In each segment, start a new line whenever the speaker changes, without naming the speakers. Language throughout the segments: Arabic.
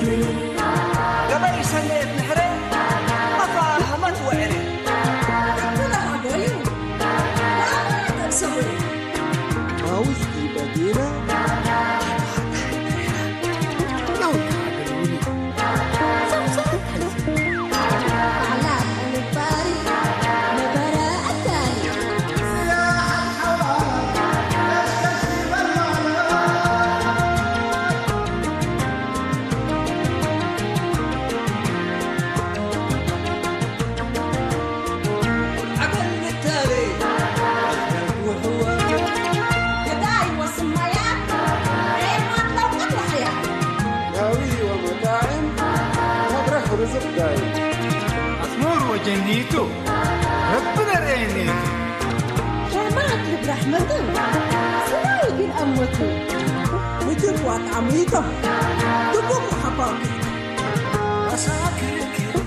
قبل سنة نحرق أفاهمت وعرق
كلها عبايو لا تكسبوا
عاوز بدينا
أسمور وجنيتو ربنا رأينيتو
شامعك برحمته سلايقين أمته وتبوات عميقة تبوم حباكي
مساكر كري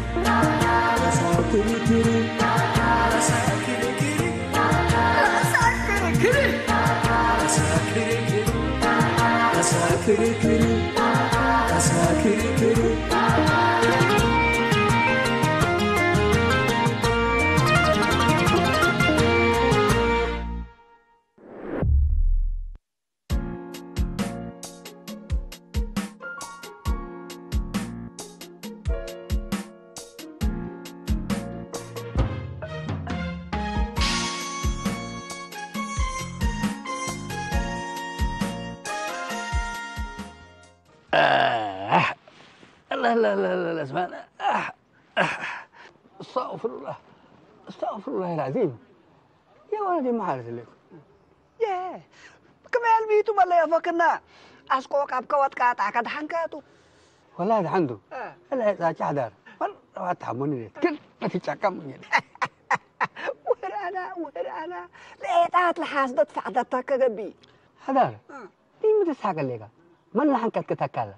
مساكر كري
مساكر كري مساكر كري مساكر كري مساكر كري
لا لا لا لا اسمعنا استغفر الله استغفر الله العظيم يا ولدي ما عارف لك
ياه كمان بيتو ملا يفكرنا أسقوك أبكوات كات أكاد حنكاتو
والله هذا عنده لا ذاك حدار والله تعموني ليت كل ما تتشكم يعني
وهر أنا لقيت لحاسدت فعدتك كجبي
حدار دي ما تسحق لك من لحن كتكلا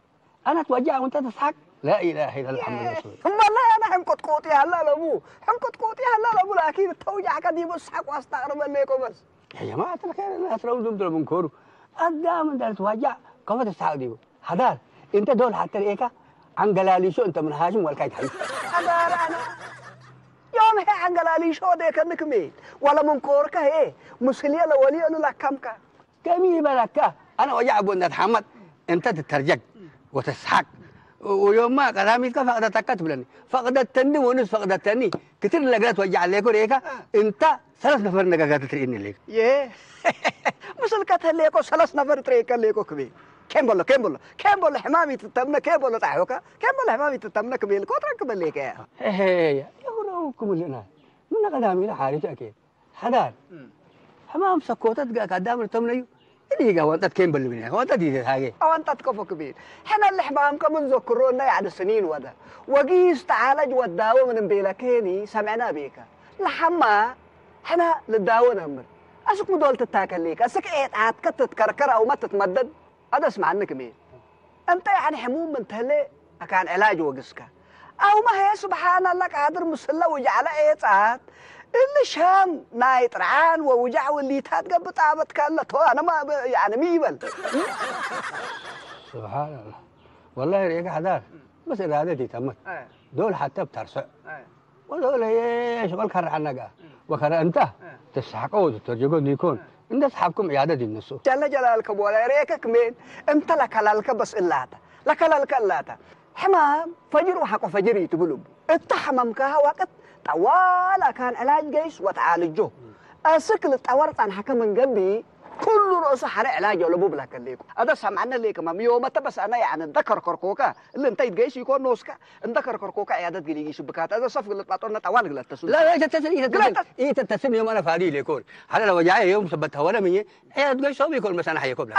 أنا توجع وأنت تسحق لا إله إلا الله محمد رسول الله
والله أنا حنكت كوتي هلا لابو حنكت كوتي هلا لابو لكن التوجع كدي بسحق واستغرب لكم بس
يا جماعة الخير الناس لو دمتم منكروا قدام أنت توجع كيف تسحق دي حدار أنت دول حتى إيكا عن جلالي شو أنت من هاشم والكايت حي
حدار أنا يوم هي عن جلالي شو ده كأنك ميت ولا منكورك هي مسلية لولي أنا لكمك
كمي بلكة أنا وجع أبو نتحمد أنت تترجق وتسحق ويوم ما كلامي فقد تكتب فقد التني ونص فقد التني كثير لقيت وجع عليك وريكا أنت 3 نفر نقاقات تريني ليك
يه مسل كتليكو 3 نفر تريكا ليكو كبير كم بولا حمامي تتمنا كم بولا تعوكا كم بولا حمامي تتمنا كبير كوترك بليك يا
هي يقولوكم لنا من قدامي لا حارج أكيد حدار حمام سكوتت قدام التمنيو اللي وانت كم بالبنية وانت دي هاي
أو أنت تكفو كبير حنا اللي حمامك من ذكرونا يعني سنين وده وقيس تعالج والداوة من بيلكيني سمعنا بيك لحما حنا للداوة نمر أسك مدول تتاكل ليك أسك إيه عاد تتكركر أو ما تتمدد هذا اسمع عنك مين أنت يعني حموم من تهلي كان علاج وقسك أو ما هي سبحان الله قادر مسلة وجعل إيه عاد اللي شام نايت رعان ووجع واللي تهد طابت كلت هو أنا ما يعني ميبل
سبحان الله والله ريك حدار بس إرادتي تمت دول حتى بترسع ودول هي شغل كر عنك وكر أنت تسحقوا وترجعوا نيكون إنت أصحابكم عيادة النسو
جل جلالك ولا ريكك مين أنت لك لك بس إلاتا لك إلاتا حمام فجر وحق فجري تقولوا التحمم وقت طوال كان علاج جيش وتعالجه أسكل التورط عن حكم من قبي كل رأس حرق علاج ولا بوب لك الليكو هذا سمعنا ليك ما يوم بس أنا يعني ذكر كركوكا اللي انت جيش يكون نوسكا ذكر كركوكا عيادة جليجي شبكات هذا صف قلت بعطونا طوال قلت تسول
لا إيه تتصل يوم أنا فادي ليكون هذا لو جاي يوم سبتها ولا مني عيادة جيش هو بيكون مثلا حيكون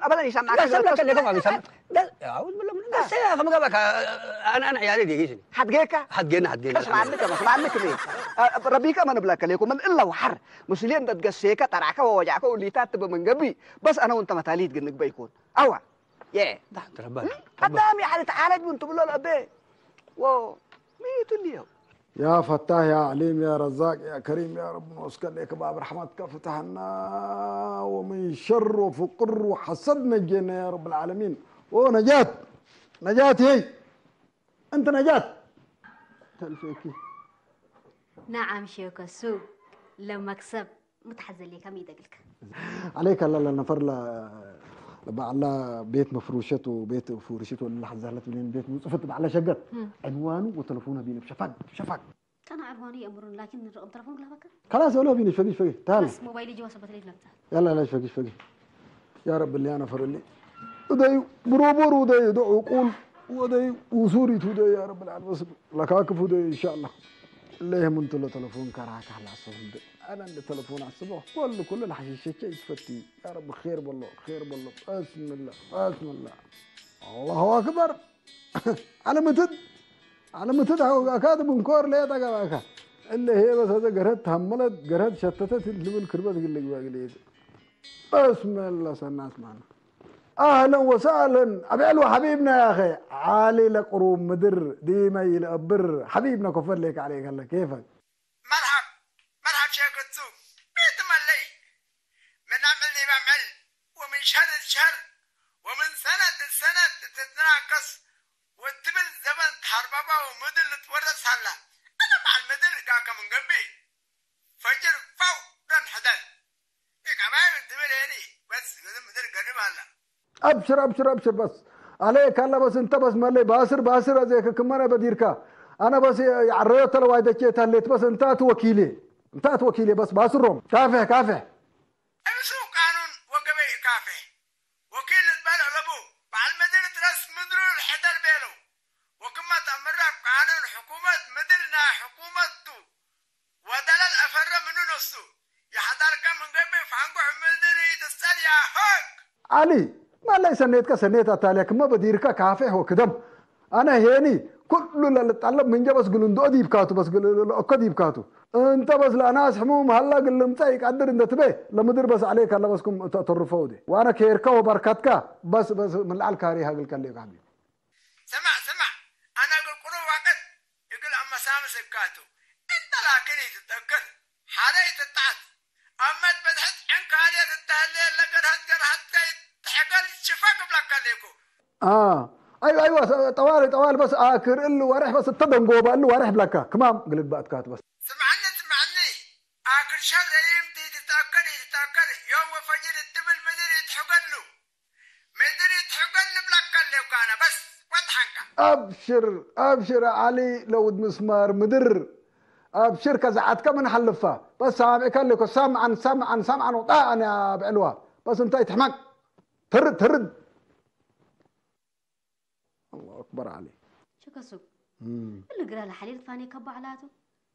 أبدا يسمعك
لا سمعك الليكو ما بيسمع لا أعوذ بالله من بس يا أخي ما قبلك أنا عيادة جيش حتجينا
اسمع عنك مين ربيك ما نبلاك ليكم من إلا وحر مسلين تتقسيك ترعك ووجعك واللي تاتب من قبي بس أنا وأنت متاليد قنك بيكون أوا يا
ده ربنا
قدامي يعني تعالج وأنت بقول له الأبي واو ميت اليوم
يا فتاح يا عليم يا رزاق يا كريم يا رب نسكن لك باب رحمتك فتحنا ومن شر وفقر وحسد نجينا يا رب العالمين ونجاة هي انت نجاة تلفيكي
نعم شيخ السوق لما اكسب متحزن لي كم يدقلك
عليك لا نفر لا بعلا بيت مفروشته وبيت فرشته اللي حزالت من بيت مصفت على شقت عنوانه وتلفونه بيني بشفق
كان عرفاني امر لكن الرقم تلفون قلها بك
خلاص ولا بيني شفقي تعال
بس موبايلي جوا صبت لي نبته
يلا لا شفقي يا رب اللي انا فر لي وداي بروبر وداي دعو قول وداي وسوري توداي يا رب العالمين لكاكف وداي ان شاء الله اللي هم انت له تلفون كراك على الصبح انا اللي تلفون على الصبح كل الحشيشه يتفتي يا رب خير بالله بسم الله الله اكبر على متد اكاد بنكور ليه دقا اللي هي بس هذا قرهت تحملت قرهت شتتت اللي بالكربه تقول لك باقي بسم الله سناس معنا اهلا وسهلا ابيلو حبيبنا يا اخي عالي لقروم مدر ديما يلقبر حبيبنا كفر لك عليك الله كيفك
مرحب شيخ السوق بيت ملي من عمل لي بعمل ومن شهر لشهر ومن سنة لسنة تتناقص والتبل زمن تحربابا ومدل تورث هلا انا مع المدل قاكا من قلبي فجر فو رن حدل هيك عمال تبل هني بس لازم مدل قريب هلا
ابشر بس عليك الله بس انت بس مالي باسر زيك كمان بديركا انا بس عريت لو وايدك تهليت بس انت وكيلي بس باسرهم كافح
امسو قانون وقبي كافي وكيل البلع لبو بعد مدينة راس مدرو الحدر بيلو وكما تمر قانون حكومة مدينة حكومته ودلال أفر منو نصو يحضر كم من قبي فانقو مدينة تستل يا حق
علي ما لا سنيت تاليك ما بديركا كافح وكدم انا هيني كل اللي طلب من جبس قلن دو دي بكاتو بس قل بكاتو انت بس لا ناس حموم هلا قل متاي قدر انت تبي لمدير بس عليك الله بسكم تطرفوا دي وانا كيركا وبركتك بس من العالكاري هاقل كان لي حبيبي
سمع انا اقول قرو وقت يقول اما سامس بكاتو انت لكن تتذكر حالي تتعد اما تبدحت عنك هارية التهليل لقد هتقر حتى تحقل شفاق بلك ليكو
ايوه طوالي بس اكر اللي ورح بس التدم جوبا اللي ورح بلكا كمان قلت بقى كات بس
سمعني اكر شر يمتي تتأكد يوم فجر الدبل مدري يتحقن بلك اللي كان بس وضحنك
ابشر علي لو مسمار مدر ابشر كزعتك من حلفها بس سامعك لك سمعا وطاعا يا بعلوه بس انت يتحمق ترد الله اكبر علي
شو كسب اللي قرا لحليل فاني كب علاته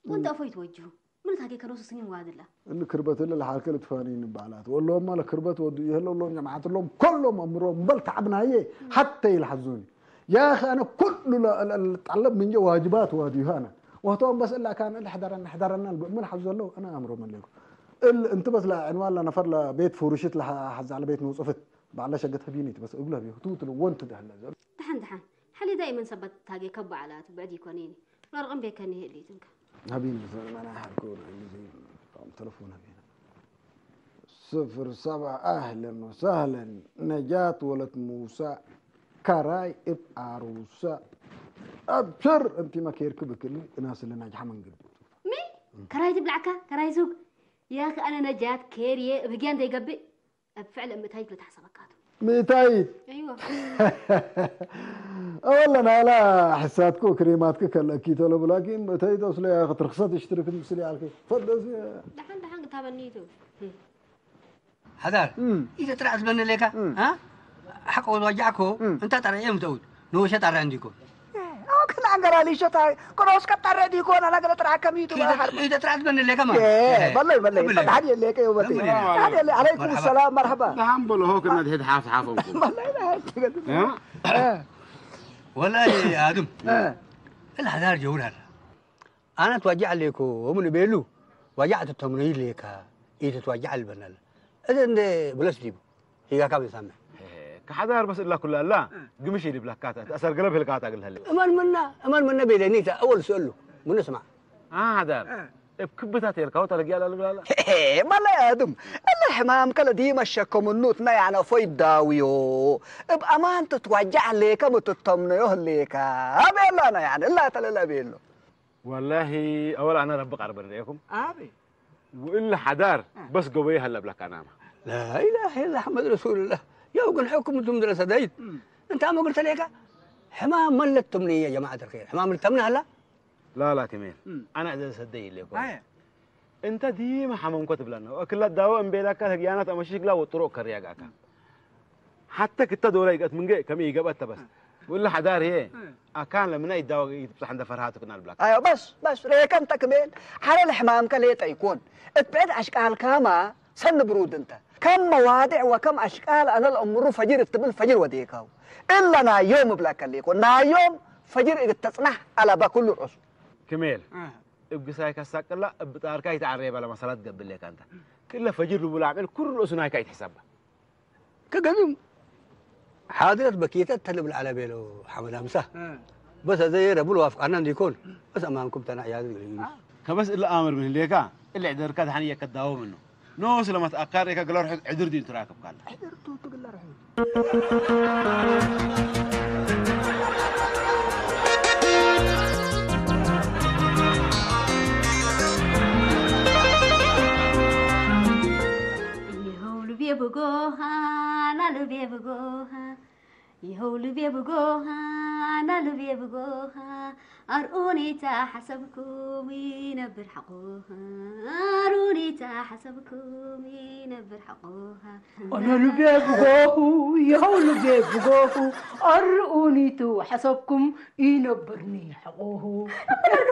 وانت افيت وجهه من تاكي كروس سنين وادله
اللي كربت اللي حالك تفانين بعلات والله ما لكربت ودو يهلو لهم جماعات لهم كلهم امرهم بل تعبنا هي حتى يلحظوني يا اخي انا كل اللي طلب مني واجبات واديه انا وهتوم بس الا كان اللي حضرنا من حظ له انا امره من لكم انت بس لا عنوان لا نفر لا بيت فروشت لها حز على بيت موصفت بعد شقتها بينيت بس اقول لها بيخطوط لو وانت ده هلا
دحن حلي دائما سبت تاقي كب علاته بعد يكونيني نرغم بك كان هي اللي تنك
هبين ما انا حكون اللي زي رقم تلفونها بينا 07 اهلا وسهلا نجاة ولد موسى كراي اب عروسه ابشر انت ما كيركبك الناس اللي ناجحه من قلب
مين كراي تبلعك كراي سوق يا اخي انا نجاة كيريه بقيان دي قبي فعلا متايت لتحسبكاتو
متايت
ايوه
والله انا لا حساتكو كريماتك كلا اكيد ولا لكن متايت اصل يا اخي رخصت اشترك مسلي عليك تفضل
دحن تابنيتو
هذا اذا طلعت من لك ها حق وجعكو انت ترى يوم تقول نوشه ترى عندكم
كنا عنقر لي شو تاي كروس كتر ديكو انا قلت راح كميتو
اذا طلعت من لك ما
والله تحدي لك يا ولدي عليكم السلام مرحبا
نعم بلو هو كنا دحيت حافظكم
والله
والله يا ادم الهدار جورها انا توجع لكم ومن بيلو وجعت التمرين لك اذا توجع البنال اذن بلاش جيبو هي كم سامع
كحدار بس إلا كلها لا قمشي لي بلاكات أسر قلب هلكات أقول هلا
أمان منا بيلانيتا أول سؤال له من اسمع
حدار بكبتها يركاو تلقى لا لا لا
ما لا يادم الحمام كلا ديما الشكم النوت نا يعني فويد داويو بأمان تتوجع ليك متطمنيه ليك أبي أنا يعني لا تلا بيلو
والله أولا أنا ربك عرب عليكم
أبي
وإلا حدار بس قوية هلا بلك أنا
لا اله الا محمد رسول الله يا وقن حكم انتم دراسه دايت انت ما قلت لك حمام ملتمني يا جماعه الخير حمام ملتمني هلا
لا كمين أنا إذا صدقني لكم أنت ديما حمام كتب لنا وكل الدواء مبيلك هجيانات أمشيك لا وطرق كرياجك حتى كنت دوري قت من جاي كم يجابت بس ولا حدار هي أكان لما الدواء يتصح عند فرهات كنا البلاك
أيوة بس ريك أنت كمان على الحمام كليت يكون اتبعد أشكال كاما سن برود أنت كم موادع وكم أشكال أنا الأمر فجر التبل فجر وديكاو إلا نا يوم بلاك اللي يكون نا يوم فجر تصنع على بكل الرأس
كميل ابقى سايك الساق لا بتاركا يتعرب على مسألة قبل لك أنت كله فجر وبلاعمل كل الأسناء كايت حسابها
كقدم حاضرة بكيتة تلب على بيلو حمد همسة بس زي ربول وافق أنا ديكون بس أمامكم تنا عيال
كبس إلا آمر من ليكا اللي عذر كذا حنية كداو منه نوس لما تأكر إيكا قلوا روح عذر دين تراكب قال
عذر تو تقول روح
أروني حسبكم ينبر حقوها أروني حسبكم ينبر حقوها
أنا اللي بيبغوه يهو اللي بيبغوه أروني حسبكم ينبرني حقوه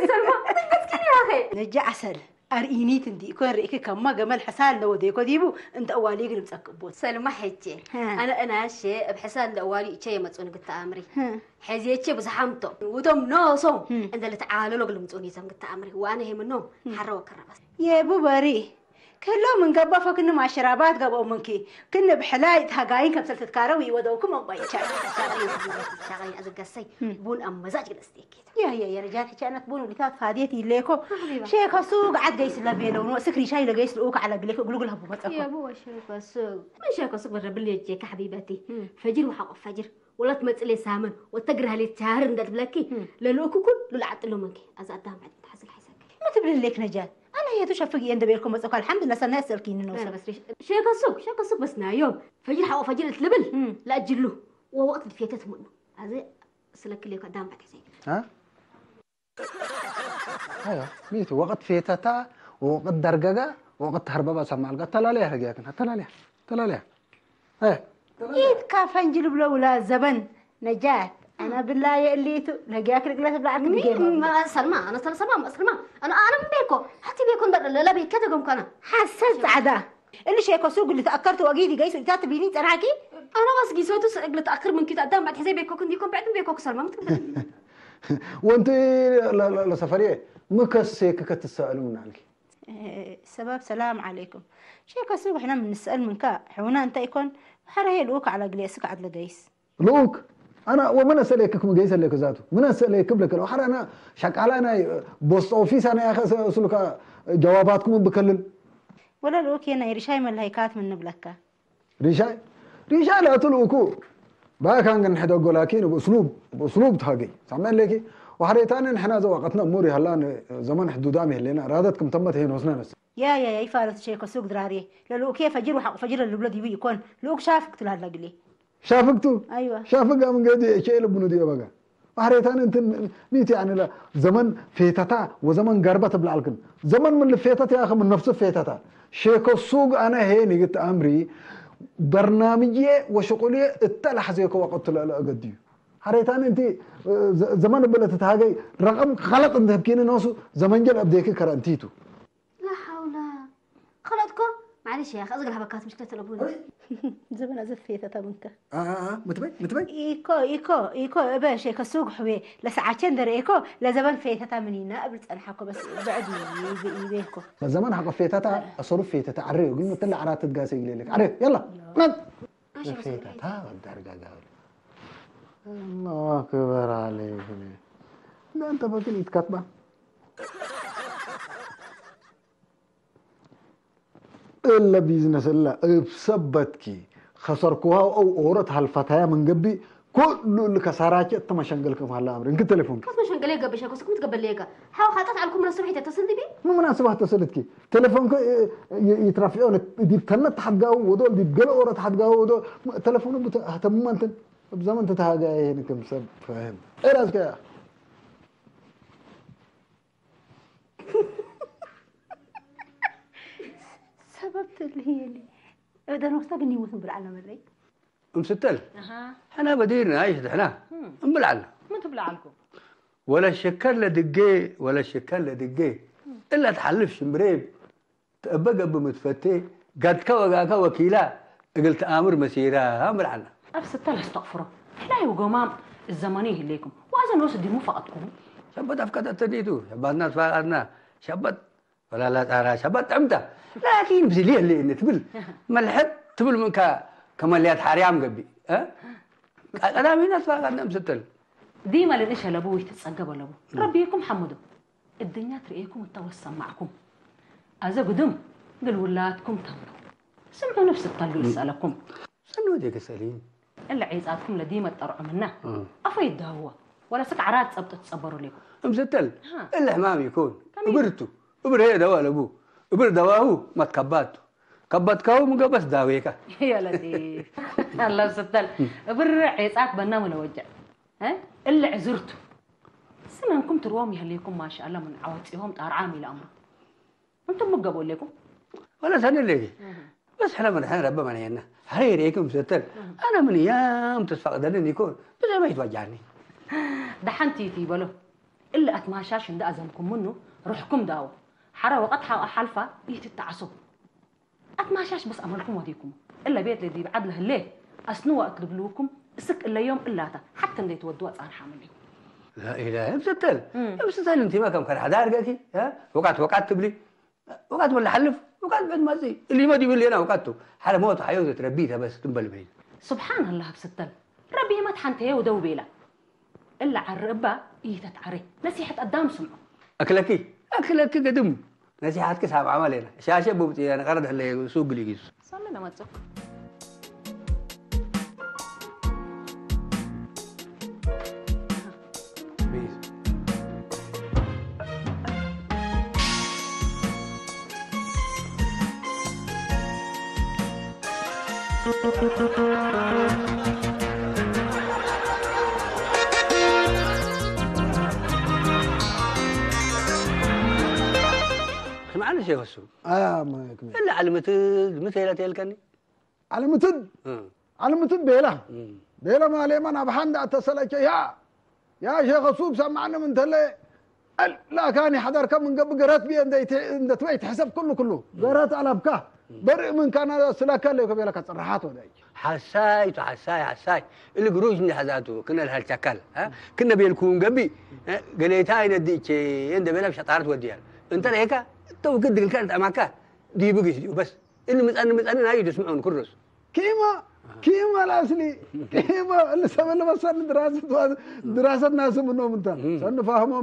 سلمى تسكني يا أخي
نجا عسل أريني تندي يكون ريكي كم جمال حسال لو ديكو ديبو أنت أولي قلب تسكبوت
سلمى حجي أنا شيء بحسال أولي شيء ما تسوني قلت أمري حزي شيء بس حمته ودم ناصم أنت اللي تعالوا لو قلب تسوني سام قلت أمري وأنا هي منهم حروك الربس
يا بوباري كلهم من قبل فكنا مع شرابات قبل منكي كنا بحلاية هجاين كبسة تكاروي ودوكم أبغى
شغالين أزق السي بون أم مزاج الأستيك
يا رجال حكينا بون ولثات فاديتي ليكو شيخ السوق عاد جيس لا بيلون وسكري شاي لجيس الأوك على قلك قلق لها بمتأكد
يا بو شيخ السوق ما شيخ السوق بالرب اللي يجيك حبيبتي فجر وحق فجر ولا تمثلي سامن وتقرها لي تهار ندت بلاكي للوك كل للعت له منكي أزعدها بعد تحصل حسك
ما تبرين لك نجال أنا هي تشوفي عند بيركم بس الحمد لله سنة سلكين
أنا بس شيخ السوق بس نايوم فجر حق فجر تلبل لا أجله ووقت الفيتات منه هذا سلك اللي قدام بعد حسين
ها ايوه ميتو وقت فيتتا وقت درجة وقت هربا سمع القى تلاليها هجاكن تلاليها ايه
إيد كافن جلب ولا زبن نجات أنا بالله يقليتو لقاك رجلات بلعك
مين ما سلمى أنا سلمى أنا من بيكو حتى بيكون لا بيكتبكم كنا
حسست عدا اللي شيكو سوق اللي تأكرت وأجيدي جايس اللي تعتبي بيني تراكي
أنا بس جيسوتو اللي تأخر من كده قدام بعد حسين بيكو كنت يكون بعد بيكو سلمى
وانت لا سفريه مكسيك كتسالون عنك
سبب سلام عليكم شيكو سوق احنا بنسأل منك حونا انت يكون حرهي لوك على جليسك عدل جايس
لوك انا ومن اسالككم جايس لك ذاته من اسالك لك لو حر انا شقال انا بوست اوفيس انا يا اخي اسلك جواباتكم بكلل
ولا لوك هنا رشاي من الهيكات من نبلكه
رشاي لا تلوكو بقى كان نحدق لكن باسلوب تهاجي سامعين لك وحريتان احنا ذو وقتنا اموري هلا زمان حدودامي لنا رادتكم تمت هنا وسنا نس
يا يفارت شيكو سوق دراري لو كيف فجر وحق فجر الولد يكون لوك شافك تلهلا قلي
شافكتو
ايوه
شافك من قد شيء لبنو دي بقى وحريتان انت ميت يعني لا زمن فيتتا وزمن قربت بلعلكن زمن من الفيتتا يا اخي من نفس الفيتتا شيكو سوق انا هيني قلت امري برنامجي وشغلي اتلح زيكو وقت لا قديو حريتان انت زمان بلت تهاجي رقم غلط انت بكين ناسو زمان جل ابديك كرانتيتو
لا حول خلطكم معلش يا اخي اصغر هبكات مشكله الابوي
زمان ازفيت تمنك
متبي
ايكو باشا كسوق حبي لساعتين در ايكو لزمان فيتتا منينا قبل انحكو بس بعد يبيكو
زمان حق فيتتا اصرف فيتتا عري قلنا طلع عرات تقاسي لك عري يلا نط فيتتا والدرجه الله أكبر عليك لا أنت بقول يتكتبه إلا بيزنس إلا بسبتكي خسركوها أو أورتها الفتاة من قبي كل اللي كسراتي أنت شنقلكم هلا أمر إنك تليفون
بس ما شنقلي قبل شيء كنت قبل ليك حاول خاطر علىكم من الصبح تتصل بي
مو مناسبة اتصلتكي تليفونك يترفعون دي تنت حقه ودول دي بقل أورت حقه ودول تليفونه اهتموا أنت بزمن تتهاجى يعني كم سب فاهم إيه رأيك يا
سببت اللي هي اللي إذا نوصلني مثل بالعلم اللي
ستل احنا بديرنا عايش احنا نبلعنا
ما تبلعلكم
ولا الشكل لا دقيه ولا الشكل لا دقيه الا تحلفش مريب بقى بمتفتي قد كوا وكيلا قلت امر مسيره امرعنا
ستل استغفره لا يوقمام الزمانيه الليكم وعايز نوصل دي مو فقطكم
شبت افكار تنيتو شبت ناس فاقدنا شبت ولا لا ترى شبت امتى لكن بزليه اللي تبل ملحد تبل منك كماليات حريام قبي ها انا مين ناس فاقدنا مستل
ديما لنيش لابوي تتصقب لابو ربيكم حمدوا الدنيا تريكم تتوسم معكم أذا قدم قل ولاتكم تمروا سمعوا نفس الطلق يسألكم
سنو ديك سليم
إلا عيزاتكم لديما تطرع منه أفيد هو ولا سكعرات سبت تصبروا لكم
مستل إلا حمام يكون وبرتو وبر هي دواء لابو وبر دواهو ما تكباتو كبتكو مقبس داويكا
يا لطيف الله ستل بر عيزات بنام ولا وجع ها إلا عزرتوا سننكم تروامي هليكم ما شاء الله من عواتيهم طارعامي الأمر أنتم مقبول لكم
ولا سنة ليه بس احنا من الحين ربما هنا هاي ريكم ستر أنا من أيام تفقدني يكون بس ما يتوجعني
دحنتي في بلو إلا أتماشاش عند أزمكم منه روحكم داو حرا وقتها حلفة يتتعصب أتماشاش بس أمركم وديكم إلا بيت لدي بعد له ليه أسنوا أكذب لكم سك إلا يوم إلا تا حتى اللي تودوا أصار حاملين
لا إله بستل بستل أنت ما كم كان حدار قاكي ها وقعت تبلي وقعت ولا حلف وقعت بعد ما زي اللي ما يقول لي أنا وقعته حال موت حيوزة تربيتها بس تنبل بعيد
سبحان الله بستل ربي ما تحنتيه ودو بيلا إلا عالربا يتتعري نصيحة قدام سمعه
أكلكي قدم نصيحة كسب عملنا شاشة بوبتي أنا قرد اللي سوق اللي يجيس
صلي لما تسوق
معنا شيء السوق
ما يكمل
إلا على مثل تلكني
على متد بيلا ما لي من أبحان دا تسلك يا شيخ السوق سمعنا من تلي لا كان حضر كم من قبل قرات بي عند تويت حسب كله قرات على بكاه برئ من كان سلاك اللي قبل لك صراحات ولا
حساي اللي قروش من حزاته كنا لها الشكل ها كنا بيلكون قبي قليتها نديك عند بينا بشطارت وديال انت هيك تو قد كانت اماكا دي بقي وبس اللي مسألة هاي تسمعون كرس
كيما الأصلي كيما اللي سمعنا بس دراسة ناس منهم انت سن فاهموا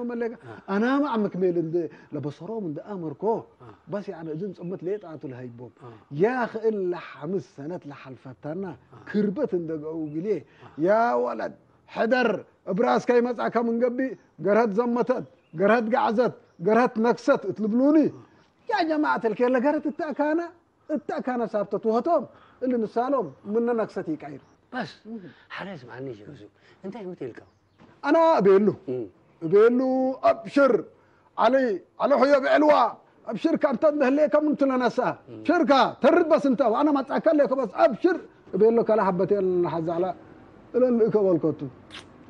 ملكا انا ما عم كمل لبصروا من امركو بس يعني اذن صمت ليه طاعته الهيبوم يا اخي الا 5 سنوات لحلفتنا كربت اندقوا قليه يا ولد حدر براس كاي مصعك من قبي قرهت زمتت قرهت قعزت قرهت نكست اطلبلوني يا جماعه الكيل قرهت التأكانة ثابتة وهتهم اللي نسالهم من نكستي كعير
بس حريص معني شو انت متى الكو
انا بيقول له ابشر علي حيا بعلوة ابشر كان تنده ليك من تلنسا شركه ترد بس انت وانا ما اتاكل لك بس ابشر بيقول له كلا حبتين حز على اللي كول كوتو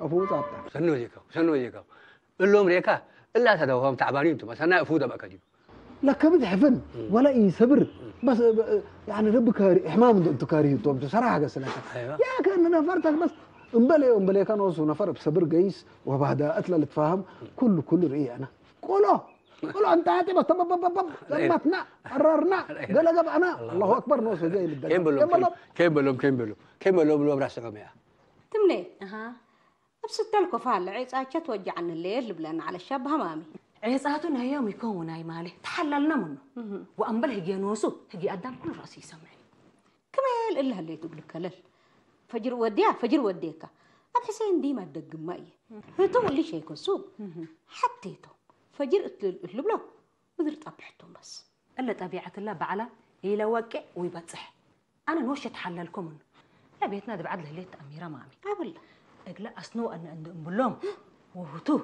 افوت عطا
سنو يكو اللهم ريكا الا تدوهم تعبانين انتم بس انا افوت ابقى كدي
لا كبد حفن ولا يصبر بس يعني ربك احمام انت كاريه تو بصراحه قسلك
أيوة.
يا كان نفرتك بس امبلي كان وصو نفر بصبر قيس وبعد اتلا التفاهم كل رئي انا قولوا انت هاتي بس لمتنا قررنا قال جاب انا الله اكبر نوصل جاي للدنيا
كم بلوم راس قميا
تملي بس التلكو فال عيسى توجع عن الليل بلان على الشاب همامي
عيساتنا يوم يكون هاي ماله تحللنا منه وأنبل هجي نوسو هجي قدام كل رأسي سمعي
كمال إلا اللي تقول لك كلل فجر وديها فجر وديك أب حسين دي ما تدق معي هتو اللي شيء كسوق حطيته فجر اطلب له بدر طبحتهم بس
إلا طبيعة الله بعلا يلوقع ويبتصح أنا نوش تحللكم منه لا بيتنا بعد له ليت أميرة مامي
أبلا
أقلا أسنو أن عندهم بلوم وهتو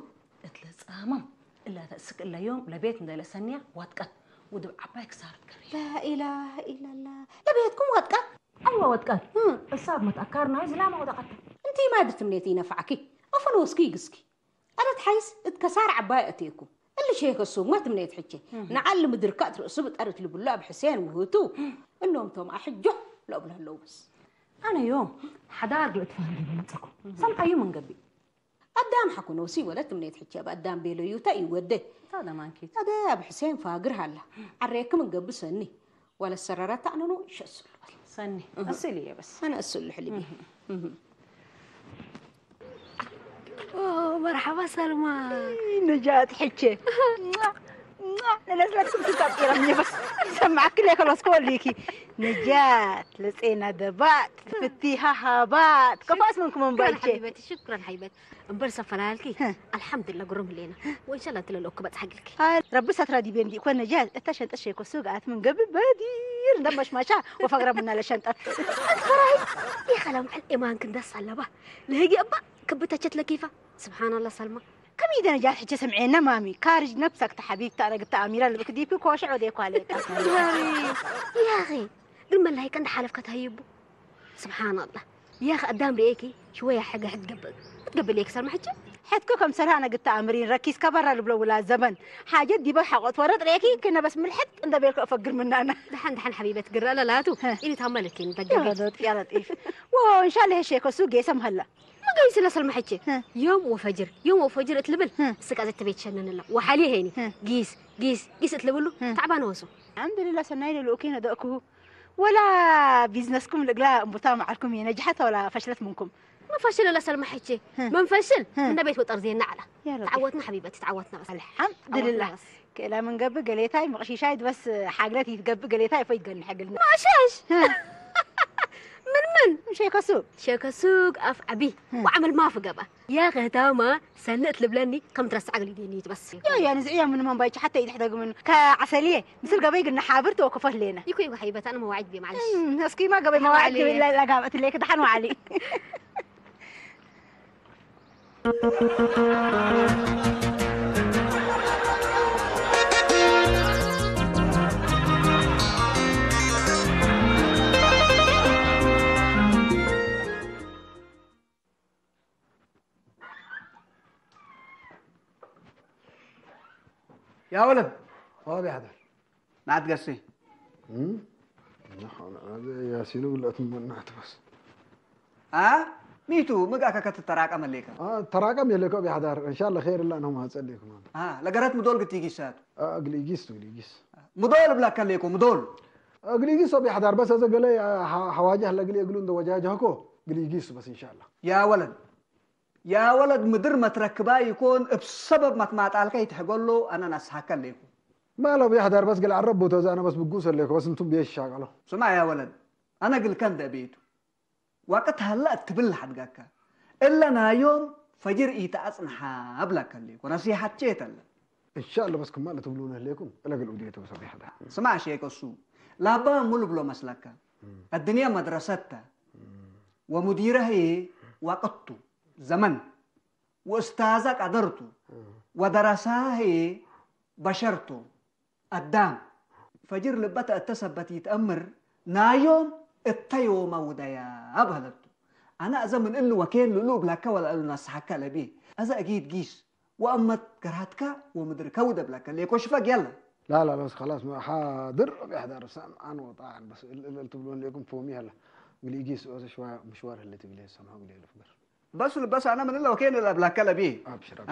اتلص أمام إلا تأسك إلا يوم لبيتنا إلى سنية واتقت ودب عباك صارت كريه
لا إله إلا الله لبيتكم واتقت
أيوة واتقت الصاب متأكرنا زلامة ودقت
أنتي ما درت منيتي نفعكي أفلوسكي قسكي أنا تحيس اتكسار عبايتيكم اللي شيخ السوق ما تمنيت حكي نعلم دركات رأسبت أرت لبلا بحسين وهتو إنهم توم أحجه لا بلا اللوبس
أنا يوم حدار قلت فهم بنتكم سمع يوم من قبل
قدام حكو نوسي ولا تمنيت حكي قدام بيليوتا يوده
هذا ما أكيد
هذا أبو حسين فاقر هلا عريك من قبل سني ولا السرارات أنا نو إيش أسل
سني أسلي بس
أنا أسل حلبي
مرحبا سلمى
نجاة حكي أنا نزلت كنت تابيرا مني بس سمعك لي خلاص كوليكي نجاة لسينا دبات فتيها هابات كفاس منكم من
شكرا
بايكي
حبيبتي شكرا حبيبتي امبرسة فلالكي الحمد لله قرم لنا وإن شاء الله تلو كبت حقلك
هاي ربي سترى دي بيندي كون نجاة اتشن تشيك وسوق من قبل بدير دمش ما شاء وفقرة منا لشنت
يا خلام الإيمان كنت صلبة لهيجي أبا كبتها شتلة كيفة سبحان الله سلمى
كم إذا نجاة حكي سمعينا مامي كارج نفسك تحبيبتي أنا قلت أميرة اللي بكديكي كوشع وديكو عليك
يا أخي قل ما الله كان حالف كتهيبو سبحان الله يا أخي قدام ريكي شوية حاجة تقبل ليك سلمى حكي
حتكو كم سنة أنا قلت أمرين ركيز كبر البلو ولا زمن حاجة دي بحق تورط ريكي كنا بس ملحد أنت بيلك أفكر من أنا
دحن حبيبة قرأ لا لا تو إني تهملك إنت
يا لطيف وإن شاء الله هالشيء كسوق يسم هلا
ما قايس لا سلمى حكي يوم وفجر اتلبل سكازت تبيت شنن الله وحالي هيني قيس اتلبلو تعبان وسو
الحمد لله سنايل الأوكينا دأكو ولا بيزنسكم لقلا مبطا معكم هي نجحت ولا فشلت منكم
ما فشل لا سلمى حكي ما نفشل من بيت وطرزين نعلة
يا لطيف
تعودنا حبيبتي تعودنا بس
الحمد لله كلا من قبل قليتاي مغشي شايد بس حاجاتي قبل قليتاي فيتقن حقلنا
ما شاش من شيكا سوق أف أبي وعمل ما في قبا يا غتاما سنة لبلاني كم ترس عقلي دينيت بس
يا نزعيها من ما بايش حتى يحتاج من كعسلية مثل قبل قلنا حابرته وكفر لنا
يكون حبيبتي أنا مواعيد بي معلش
اسكي ما قبل مواعيد لا قامت ليك دحنوا علي
يا ولد
هذا يحضر
ما تقسي
هذا ياسين ولا أتمنعت بس
ميتو مقاك كتتراكم الليك
تراكم يليكو بيحضر إن شاء الله خير الله أنهم هتصليكم
لقرات مدول قلت يجي سات
أقليجيس
مدول بلا كليكو مدول
أقليجيس بيحضر بس إذا قال لي حواجه لقلي يقولون ده وجاجهكو أقليجيس بس إن شاء الله
يا ولد مدر ما تركبا يكون بسبب ما تماتالك يتحقول له أنا نسحك ليكو
ما لو بيحضر بس قال عرب وتوزع أنا بس بقوس ليكو بس أنتم بيش شغلوا
سمع يا ولد أنا قل كان ده بيتو وقت هلا تبل حدقك إلا أنا يوم فجر إيتأسن حابلك ليكو نصيحة شيتل
إن شاء الله بس كم لا تقولونه ليكم إلا قل أوديته بس بيحضر
سمع شيء كسو لا با مول بلو مسلكة الدنيا مدرستها ومديرها هي وقته زمن واستاذك قدرته ودرسها هي بشرته قدام فجر لبتا التثبت يتأمر نايوم التيو موديا أبهلته أنا أذا من إنه وكين للوب لك ولا إنه نصحك لبيه أذا أجيد جيس وأمت كرهتك ومدرك وده بلك اللي يكشفك يلا
لا بس خلاص ما حاضر بيحضر سامعا وطاعا بس اللي تقولون لكم فومي هلا قولي يجيس شوية مشوار اللي تقولي سامعا قولي له
بس أنا من إلا وكين اللي بلك لبيه
أبشر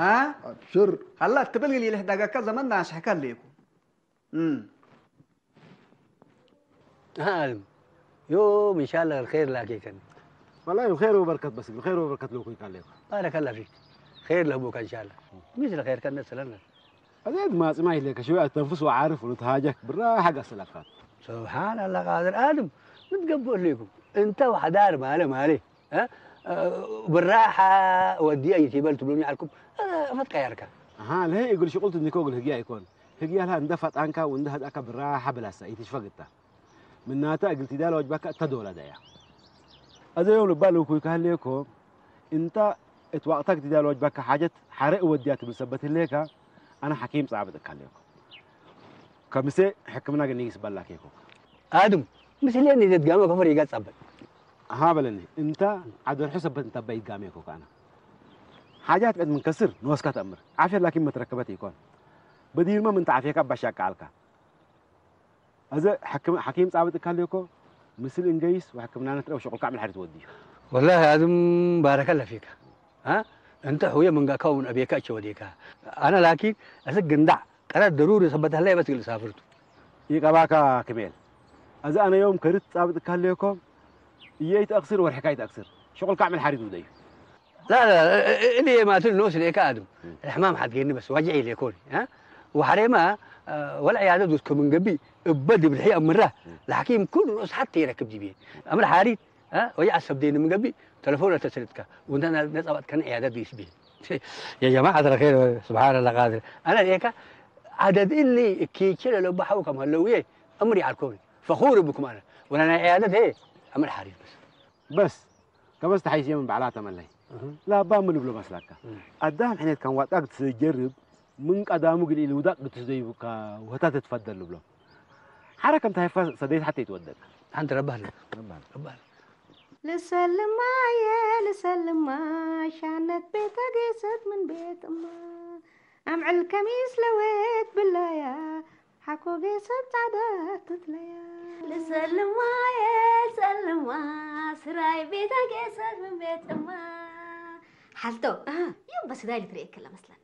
أبشر هلا تبلغ لي لهداك زمان ناس حكى ليكم
يوم إن شاء الله الخير لاقيك
والله بخير وبركة بس بخير وبركة لو كان لكم
بارك الله فيك خير لأبوك إن شاء الله مثل خير كان نسألنا
هذا ما اسمعي لك شويه التنفس وعارف ونتهاجك بالراحه قصلك.
سبحان الله قادر ادم متقبل لكم انت وحدار مالي ها بالراحه ودي اي تبل تبلوني عليكم فتك يركا
ها لا يقول شو قلت انك اقول هجيا يكون هجيا لها اندفت عنك واندهت اكا بالراحه بلا سايت ايش فقدتها من ناتا قلت دال وجبك تدول دايا هذا يوم بالو كوي كهليكو انت اتوقتك دال وجبك حاجه حرق وديات بسبت ليك انا حكيم صعبتك عليكم كمسي حكمنا قنيس بلاك يكو
ادم مثل اني تتقام كفر يقص صبت
ها بلني انت عاد الحسب انت بيت قاميكو كان حاجات قد منكسر نوسكات امر عافيه لكن متركبات يكون بدير ما من تعافيك بشاك عليك هذا حكيم صعبتك عليكو مثل انجيس وحكمنا نترى شغل كامل حد ودي
والله ادم بارك الله فيك ها انت هويه من كون ابيك اشوديك انا لكن اسق قندع قرار ضروري ثبت هلا بس اللي سافرت
يقباك كميل اذا انا يوم كرت صعبتك عليكم ييت اقصر والحكايه اقصر شغل كامل حريد ودي
لا اللي ما تلنوس ليك ادم الحمام حتجيني بس وجعي لي يكون ها وحريمه والعياده دوسكم من قبي بدي بالحقيقه مره الحكيم كل رؤوس حتى يركب جيبين امر حاري ها ويا السبدين من قبي تليفون تسردك وانت نصبت كان عياده ديس بيه يا جماعه ترى خير سبحان الله قادر انا ليك عدد اللي كيتشل لو بحوكم هلويه امري عليكم فخور بكم انا وانا عياده هي امر حاري
بس كبس تحيز يوم بعلاته ملي لا بامن بلو مسلك قدام حين كان وقتك تجرب من قدامه قلي لي ودق تزيبك وهتا تتفضل بلو حركه انت هيفا صديت حتى يتودك
انت ربنا
لسلم ما شانت بيتك قيست من بيت أما أمع الكميس لويت بالليا حكو قيست عدات تتليا
لسلم ما سراي بيتك قيست من بيت أما حالتو يوم بس دايلي تريك كلا مثلا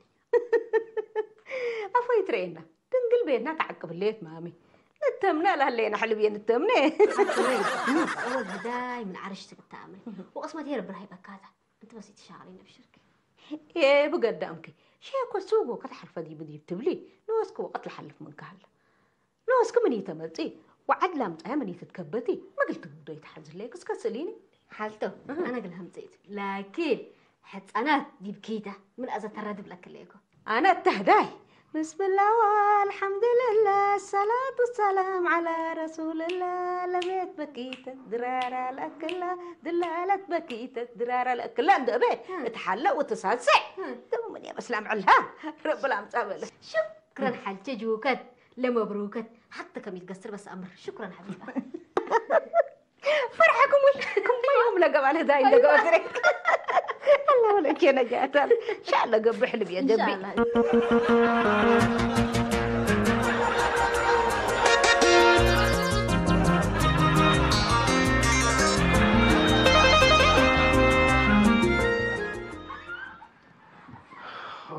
أفاي ترينا تنقل بيتنا تعقب الليت مامي التمنى لهاللينا حلوين التمنى
أول بداية من عرشتك التامل وقسمت هي ربنا هيبقى كذا أنت بس تشارين بشركة
إيه بقدامك شيكو سوق وقت حلفة دي بدي تبلي نوسكو وقت الحلف من كهلا نوسكو مني تمتي وعد لامت مني تتكبتي ما قلت بدو يتحزن ليك اسكسليني
حالته أنا قلها مزيت لكن حتى أنا دي بكيدة من أذى تردب لك ليكو
أنا التهداي بسم الله والحمد لله الصلاة والسلام على رسول الله لبيت بكيتة درارة الأكلة دلالة بكيتة درارة الأكلة دبي تحلى وتسعسع دم يا مسلم علها رب العالمين
شكرا حالتي جوكت لمبروكت حتى كم يتقصر بس أمر شكرا حبيبة
فرحكم وشكم يوم لقب على داين لقوترك الله ولك يا نجاة إن شاء الله قب حلب يا جبي إن شاء الله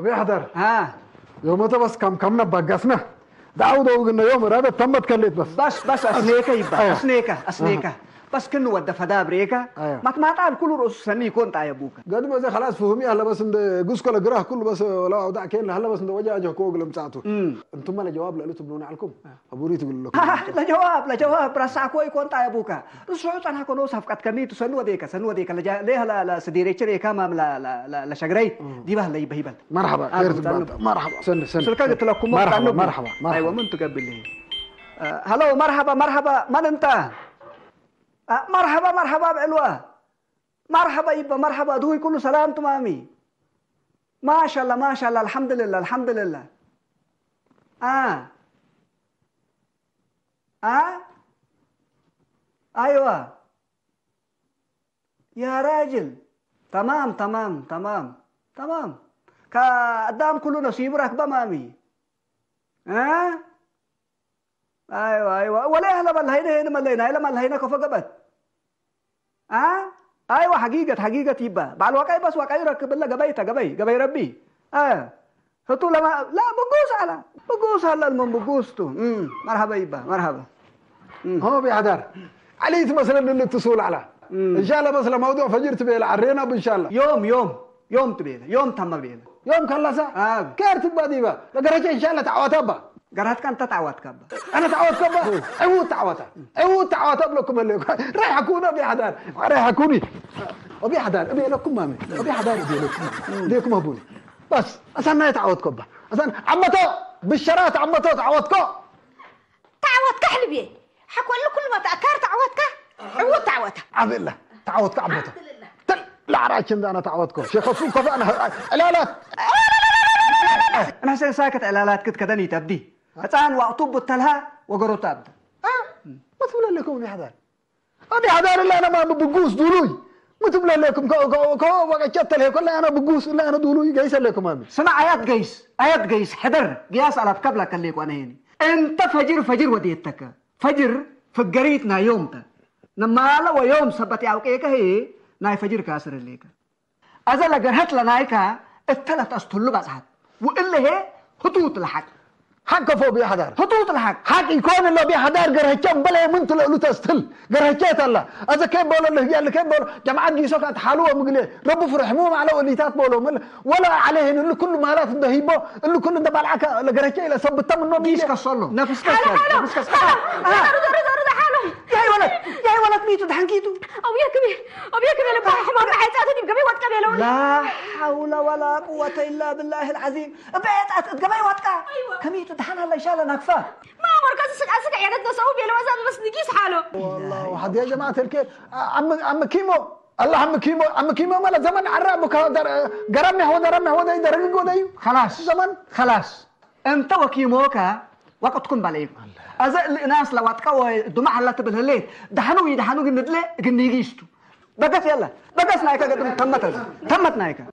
بيحضر
ها
يوم بس كم نبقسنا دعوة وقلنا يوم هذا تمت كليت
بس أسنيكا يبقى أسنيكا بس كنو ود فدا بريكا ما تعال كل رؤوس سني كون تايبوك
قد بس خلاص فهمي هلا بس عند جوز كل جراه كله بس ولا أودع كين هلا بس عند وجه كوغ لم تعطوا أنتم ما جواب لا تبلون عليكم أبوري تقول لكم
لا جواب راسا كوي كون تايبوك رسول أنا كنو صفقت كني تسنو ديك ليه لا سديري شري كام لا شجري دي بقى لا يبهيبل
مرحبا خير مرحبا سن
سلكا قلت لكم
مرحبا
أيوة من تقبل لي هلو مرحبا من أنت مرحبا بعلوة مرحبا يبا مرحبا دوي كله سلام تمامي ما شاء الله الحمد لله ايوه يا راجل تمام كقدام كله نصيب ركبه مامي ايوه ولا هلا ملهينا ملهينا كفقبت ايوه حقيقه يبا بعد الواقع بس واقع يركب لنا قبي ربي هتو لما لا بقوس هلا بقوستو مرحبا يبا مرحبا
هو بيحضر علي مثلا اللي تصول على ان شاء الله بس موضوع فجر تبيل عرينا ان شاء الله
يوم تبيل يوم تم بيل
يوم كلاسا كارت باديبا لقرأت إن شاء الله تعوتها
قرأت كان تتعوت كبا
أنا تعوت كبا عود تعوتها بلكم اللي رايح أكون أبي حدار رايح أكوني أبي حدار أبي لكم مامي أبي حدار أبي لكم ليكم أبوني بس أصلا تعوت كبا أصلا عمتو بالشرات عمتو تعوتكو
تعوتك حلبي حكوا له كل ما تأكار تعوتك عود تعوتها
عبد الله تعوتك عمتو لا عراكن أنا تعوتكو شيخ السوق أنا لا
أنا ساكت إعلانات كنت كدني تبدي هتان وأطب التلها وقرط أبدا
ما تقول لكم أبي حدار أبي حدار إلا أنا ما بقوس دولوي ما تقول لكم كو وقت له كل أنا بقوس إلا أنا دولوي جايس لكم أبي
سمع آيات قيس حذر قياس على قبلك اللي وأنا هنا أنت فجر وديتك فجر فجريتنا يومتا نما لا ويوم سبت أو كيك هي ناي فجر كاسر الليك أزل جرهت لنايكا الثلاث أسطول بعضها وإلا هي خطوط الحق
حق فوق بي حدار
خطوط الحق
حق يكون اللي بي حدار قرهتشم بلا من تلو تستل قرهتشات الله اذا كيف بقول اللي قال كيف بقول جماعه جيسو كانت حلوه مقلي رب فرحموهم على وليتات بولهم ولا عليهن اللي كل مالات دهيبو اللي كل ده بالعكا قرهتشي الى سب تم النوم
جيس كسلو
رد حاله
يا ولد ميتو دحنكيتو
أبيا كبير لبا حمار بحيث أتني بقبي واتكبي لو
لا حول ولا قوة إلا بالله العظيم بقيت أتقبي واتكا كميتو دحن هلا إن شاء الله نكفى
ما مركز سكع عيادتنا صوبي لو أزال بس نقيس حاله
والله وحد يا جماعة الكيف عم كيمو الله عم كيمو مالا زمن عرابك قرمي هو ده درقق ودايو
خلاص
زمن
خلاص أنت وكيموكا وقتكم بالعيب أزا الناس لو أتكوى دماء الله تبلهليت دحنو يدحنو جندلة جنيجيستو بقت يلا بقت نايكا قدم تمت نايكا